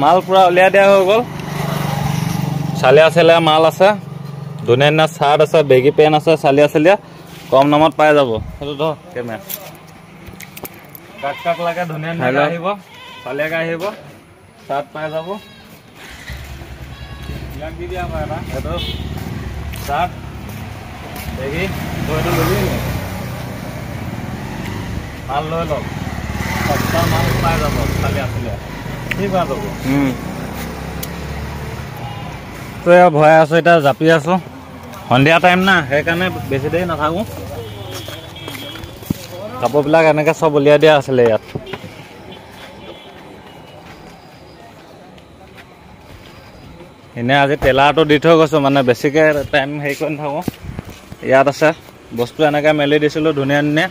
মাল পুৰা উলিয়াই দিয়া হৈ গ'ল চালিয়া চালিয়া মাল আছে ধুনীয়া ধুনীয়া চাৰ্ট আছে বেগী পেণ্ট আছে চালিয়া চালিয়া কম দামত পাই যাব সেইটো ধৰ কেমেৰা কাক কাক লাগে ধুনীয়া ধুনীয়া আহিব চালিয়াকে আহিব চাৰ্ট পাই যাব ইয়াক দি দিয়া আমাৰ এটা সেইটো চাৰ্ট বেগী তইটো ল'বি নি মাল লৈ লওক সস্তা মাল পাই যাব চালিয়া চালিয়া কি পাই যাব তো এয়া ভৰাই আছোঁ এতিয়া জাপি আছোঁ সন্ধিয়া টাইম না সেইকাৰণে বেছি দেৰি নাথাকোঁ কাপোৰবিলাক এনেকৈ চব উলিয়াই দিয়া আছিলে ইয়াত এনেই আজি টেলাৰটো দি থৈ গৈছোঁ মানে বেছিকৈ টাইম হেৰি কৰি নাথাকোঁ ইয়াত আছে বস্তু এনেকৈ মেলি দিছিলোঁ ধুনীয়া ধুনীয়া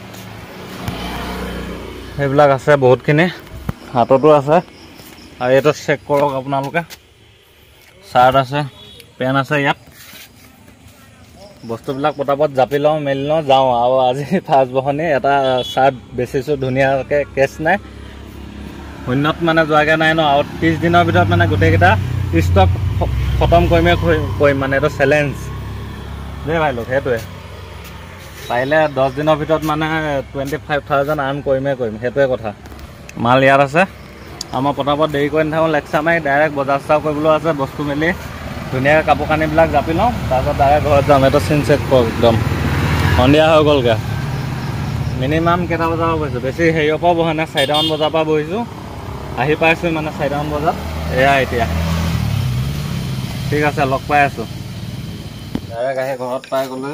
সেইবিলাক আছে বহুতখিনি হাততো আছে আৰু এইটো চেক কৰক আপোনালোকে চাৰ্ট আছে পেণ্ট আছে ইয়াত বস্তুবিলাক পটাপট জাপি লওঁ মেলি লওঁ যাওঁ আৰু আজি ফাৰ্ষ্ট বহনি এটা চাৰ্ট বেচিছোঁ ধুনীয়াকৈ কেছ নাই শূন্যত মানে যোৱাকৈ নাই ন আৰু 30 দিনৰ ভিতৰত মানে গোটেইকেইটা ষ্টক খতম কৰিম মানে এইটো চেলেঞ্জ দেই ভাই লোক সেইটোৱে পাৰিলে 10 দিনৰ ভিতৰত মানে 25,000 আৰ্ণ কৰিম সেইটোৱে কথা মাল ইয়াত আছে আৰু মই পটাপট দেৰি কৰি নাথাকোঁ লেকচাৰ মাৰি ডাইৰেক্ট বজাৰ চজাৰ কৰিবলৈ আছে বস্তু মেলি ধুনীয়াকৈ কাপোৰ কানিবিলাক জাপি লওঁ তাৰপিছত ডাইৰেক্ট ঘৰত যাম এইটো চিন চেক কৰক একদম সন্ধিয়া হৈ গ'লগৈ মিনিমাম কেইটা বজাৰ পৰা বহিছোঁ বেছি হেৰিৰ পৰা বহা নাই 4টামান বজাৰ পৰা বহিছোঁ আহি পাইছোঁ মানে 4টামান বজাত এয়া এতিয়া ঠিক আছে লগ পাই আছোঁ ডাইৰেক্ট আহি ঘৰত পাই গ'লে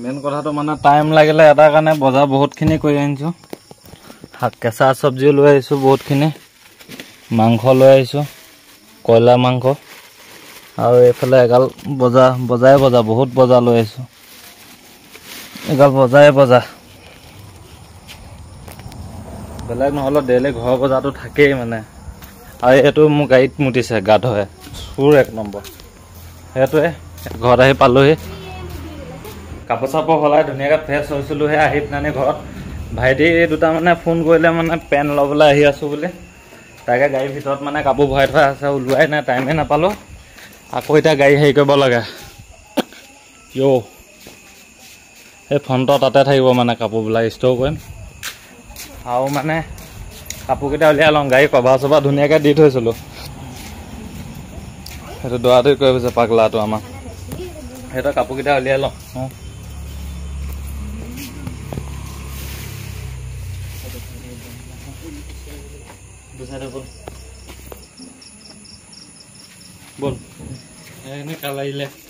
মেইন কথাটো মানে টাইম লাগিলে এটাৰ কাৰণে বজাৰ বহুতখিনি কৰি আনিছোঁ শাক কেঁচা চব্জিও লৈ আহিছোঁ বহুতখিনি মাংস লৈ আহিছোঁ কয়লাৰ মাংস আৰু এইফালে এগাল বজাৰে বহুত বজাৰ লৈ আহিছোঁ এগাল বজাৰে বেলেগ নহ'লে ডেইলি ঘৰৰ বজাৰটো থাকেই মানে আৰু এইটো মোৰ গাড়ীত মুতিছে গাত হয় চুৰ 1 নম্বৰ সেইটোৱে ঘৰত আহি পালোহি কাপোৰ চাপোৰ সলাই ধুনীয়াকৈ ফ্ৰেছ হৈছিলোঁহে আহি পিনে ঘৰত ভাইটি দুটা মানে ফোন কৰিলে মানে পেণ্ট ল'বলৈ আহি আছোঁ বুলি তাকে গাড়ীৰ ভিতৰত মানে কাপোৰ ভৰাই থোৱা আছে ওলোৱাই নাই টাইমে নাপালোঁ আকৌ এতিয়া গাড়ী হেৰি কৰিব লাগে সেই ফ্ৰণ্টৰ তাতে থাকিব মানে কাপোৰবিলাক ষ্ট'ৰ কৰিম আৰু মানে কাপোৰকেইটা উলিয়াই লওঁ গাড়ী কভাৰ চভাৰ ধুনীয়াকৈ দি থৈছিলোঁ সেইটো দৌৰাদৌৰি কৰি গৈছে পাগলাটো আমাক সেইটো কাপোৰকেইটা উলিয়াই লওঁ বল এইখিনি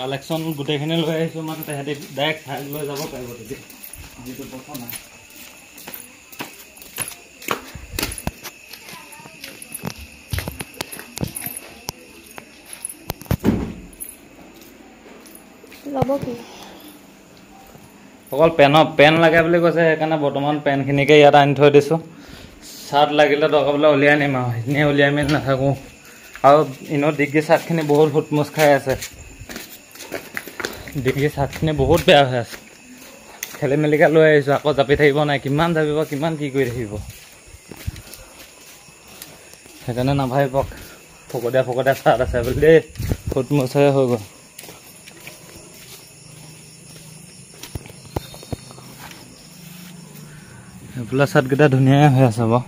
কালেকশ্যন গোটেইখিনি লৈ আহিছোঁ মানে তাহাঁতি ডাইৰেক্ট ঠাইত লৈ যাব পাৰিব তেতিয়া যিটো পচন্দ হয় অকল পেন লাগে বুলি কৈছে সেইকাৰণে বৰ্তমান পেনখিনিকে ইয়াত আনি থৈ দিছোঁ চাৰ্ট লাগিলে দৰকাৰ বোলে উলিয়াই আনিম আৰু সেইখিনিয়ে উলিয়াই মেলি নাথাকোঁ আৰু এনেও ডিগ্ৰী চাৰ্টখিনি বহুত হুটমুচ খাই আছে ডিগ্ৰী চাৰ্টখিনি বহুত বেয়া হৈ আছে খেলি মেলিকৈ লৈ আহিছোঁ আকৌ জাপি থাকিব নাই কিমান জাপিব কিমান কি কৰি থাকিব সেইকাৰণে নাভাবিব ফকতীয়া চাৰ্ট আছে বুলি দেই হুটমুচহে হৈ গ'ল এইফালে চাৰ্টকেইটা ধুনীয়াই হৈ আছে বাৰু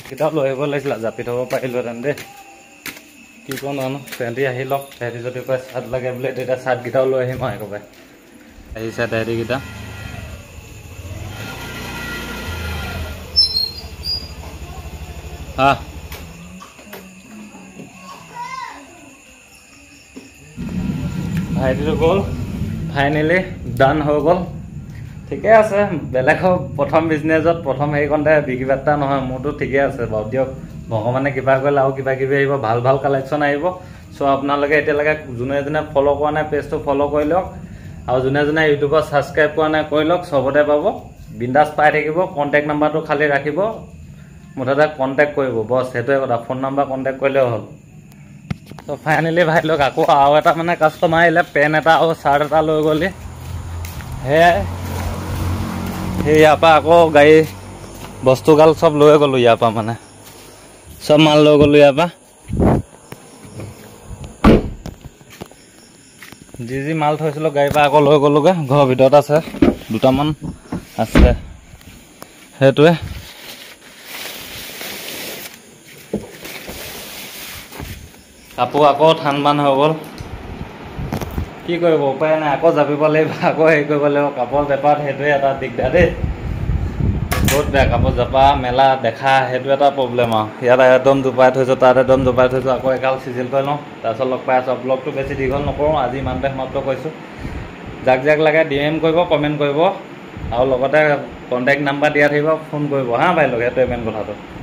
কেইটাও লৈ আহিব লাগিছিলে জাপি থ'ব পাৰিলোহেঁতেন দেই কি কওঁ জানো তেহেঁতি আহি লওক তেহেঁতি যদি কয় চাৰ্ট লাগে বোলে তেতিয়া চাৰ্টকেইটাও লৈ আহিম আৰু একেবাৰে আহিছে তেহেঁতিকেইটা ভাইটিটো গ'ল ফাইনেলি ডান হৈ গ'ল ঠিকে আছে বেলেগৰ প্ৰথম বিজনেছত প্ৰথম হেৰিকণতে বিক্ৰী বাৰ্তা নহয় মোৰতো ঠিকে আছে বাৰু দিয়ক ভগৱানে কিবা কৰিলে আৰু কিবা কিবি আহিব ভাল কালেকশ্যন আহিব চ' আপোনালোকে এতিয়ালৈকে যোনে ফ'ল' কৰা নাই পেজটো ফ'ল' কৰি লওক আৰু যোনে ইউটিউবত ছাবস্ক্ৰাইব কৰা নাই কৰি লওক চবতে পাব বিন্দাছ পাই থাকিব কণ্টেক্ট নাম্বাৰটো খালি ৰাখিব মুঠতে কণ্টেক্ট কৰিব বছ সেইটোৱে কথা ফোন নাম্বাৰ কণ্টেক্ট কৰিলেও হ'ল তো ফাইনেলি ভাই লওক আকৌ আৰু এটা মানে কাষ্টমাৰ আহিলে পেন এটা আৰু চাৰ্ট এটা লৈ গ'লি সেয়াই সেই ইয়াৰ পৰা আকৌ গাড়ী বস্তুগাল চব লৈ গ'লো ইয়াৰ পৰা মানে চব মাল লৈ গ'লো ইয়াৰ পৰা যি মাল থৈছিলোঁ গাড়ীৰ পৰা আকৌ লৈ গ'লোগৈ ঘৰৰ ভিতৰত আছে দুটামান আছে সেইটোৱে কাপোৰ আকৌ ঠান বান হৈ গ'ল কি কৰিব উপায় নাই আকৌ জাপিব লাগিব আকৌ হেৰি কৰিব লাগিব কাপোৰ বেপাৰত সেইটোৱে এটা দিগদাৰ দেই বহুত বেয়া কাপোৰ জাপা মেলা দেখা সেইটো এটা প্ৰব্লেম আৰু ইয়াত একদম জোপাই থৈছোঁ তাত একদম জোপাই থৈছোঁ আকৌ এগাল চিজিল কৰি লওঁ তাৰপিছত লগ পাই আছোঁ ব্লগটো বেছি দীঘল নকৰোঁ আজি ইমানতে সমাপ্ত কৰিছোঁ যাক লাগে DM কৰিব কমেণ্ট কৰিব আৰু লগতে কণ্টেক্ট নাম্বাৰ দিয়া থাকিব ফোন কৰিব হা ভাই লগ সেইটোৱে মেইন কথাটো